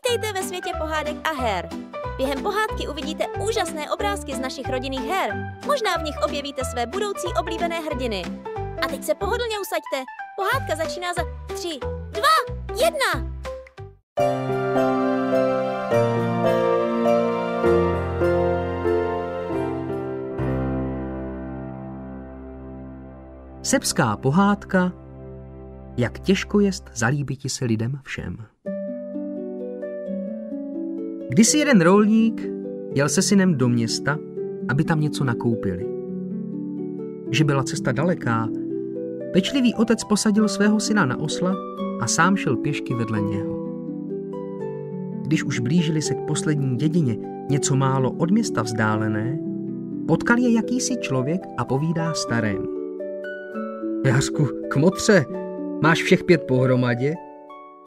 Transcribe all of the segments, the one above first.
Vítejte ve světě pohádek a her. Během pohádky uvidíte úžasné obrázky z našich rodinných her. Možná v nich objevíte své budoucí oblíbené hrdiny. A teď se pohodlně usaďte. Pohádka začíná za 3, 2, 1. Srbská pohádka Jak těžko jest zalíbiti se lidem všem. Kdysi jeden rolník jel se synem do města, aby tam něco nakoupili. Že byla cesta daleká, pečlivý otec posadil svého syna na osla a sám šel pěšky vedle něho. Když už blížili se k poslední dědině, něco málo od města vzdálené, potkal je jakýsi člověk a povídá starému. Jářku, kmotře, máš všech 5 pohromadě?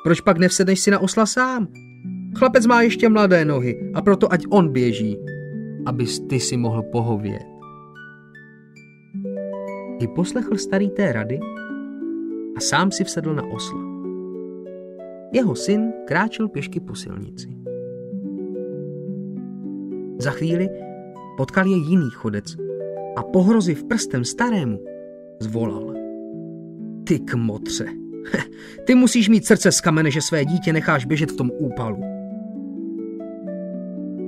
Proč pak nevsedneš si na osla sám? Chlapec má ještě mladé nohy a proto ať on běží, abys ty si mohl pohovět. I poslechl starý té rady a sám si vsedl na osla. Jeho syn kráčel pěšky po silnici. Za chvíli potkal je jiný chodec a pohroziv prstem starému zvolal. Ty kmotře, ty musíš mít srdce z kamene, že své dítě necháš běžet v tom úpalu.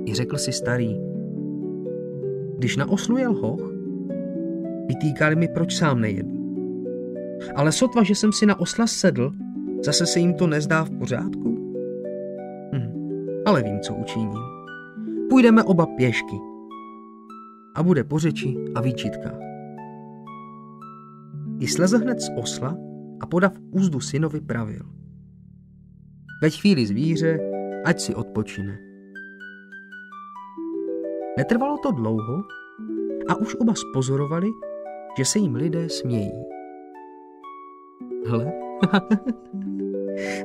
I řekl si starý, když na oslu jel hoch, vytýkali mi, proč sám nejedu. Ale sotva, že jsem si na osla sedl, zase se jim to nezdá v pořádku? Ale vím, co učiním. Půjdeme oba pěšky. A bude po řeči a výčitkách. I slezl hned z osla a podav úzdu synovi pravil. Veď chvíli zvíře, ať si odpočine. Netrvalo to dlouho a už oba spozorovali, že se jim lidé smějí. Hle,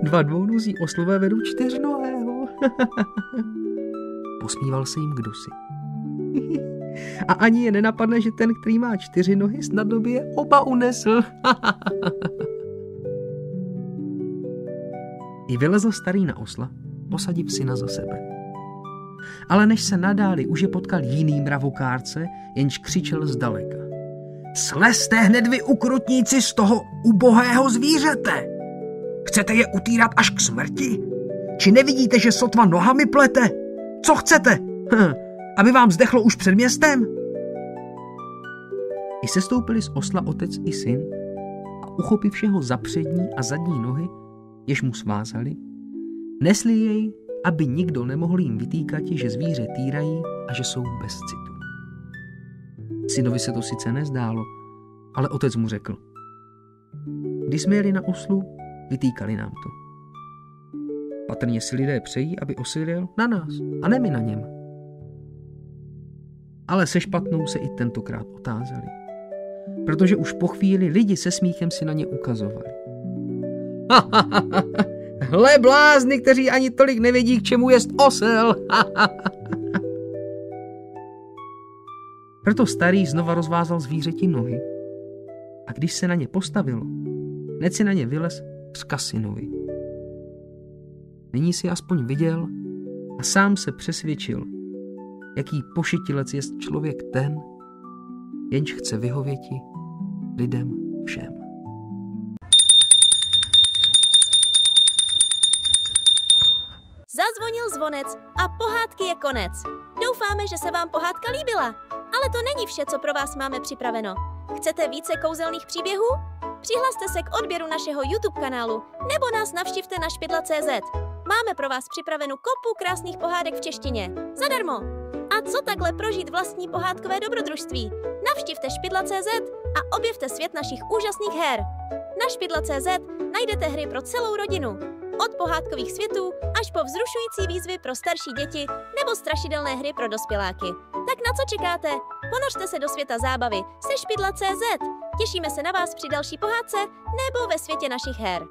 2 dvounozí oslové vedou 4nohého. Posmíval se jim kdosi. A ani je nenapadne, že ten, který má 4 nohy, snadno by je oba unesl. I vylezl starý na osla, posadив syna za sebe. Ale než se nadáli, už je potkal jiný mravokárce, jenž křičel zdaleka. Slezte hned vy ukrutníci z toho ubohého zvířete! Chcete je utírat až k smrti? Či nevidíte, že sotva nohami plete? Co chcete? Aby vám zdechlo už před městem? I sestoupili z osla otec i syn a uchopivši ho za přední a zadní nohy, jež mu svázali, nesli jej, aby nikdo nemohl jim vytýkat, že zvíře týrají a že jsou bez citu. Synovi se to sice nezdálo, ale otec mu řekl. Když jsme jeli na oslu, vytýkali nám to. Patrně si lidé přejí, aby osel jel na nás a ne my na něm. Ale se špatnou se i tentokrát otázali, protože už po chvíli lidi se smíchem si na ně ukazovali. Hle blázni, kteří ani tolik nevědí, k čemu jest osel. Proto starý znova rozvázal zvířeti nohy a když se na ně postavilo, hned si na ně vylez vzkaz synovi. Nyní si aspoň viděl a sám se přesvědčil, jaký pošetilec jest člověk ten, jenž chce vyhověti lidem všem. Zazvonil zvonec a pohádky je konec. Doufáme, že se vám pohádka líbila. Ale to není vše, co pro vás máme připraveno. Chcete více kouzelných příběhů? Přihlaste se k odběru našeho YouTube kanálu nebo nás navštivte na špidla.cz. Máme pro vás připravenu kopu krásných pohádek v češtině. Zadarmo! A co takhle prožít vlastní pohádkové dobrodružství? Navštivte špidla.cz a objevte svět našich úžasných her. Na špidla.cz najdete hry pro celou rodinu. Od pohádkových světů až po vzrušující výzvy pro starší děti nebo strašidelné hry pro dospěláky. Tak na co čekáte? Ponořte se do světa zábavy se špidla.cz. Těšíme se na vás při další pohádce nebo ve světě našich her.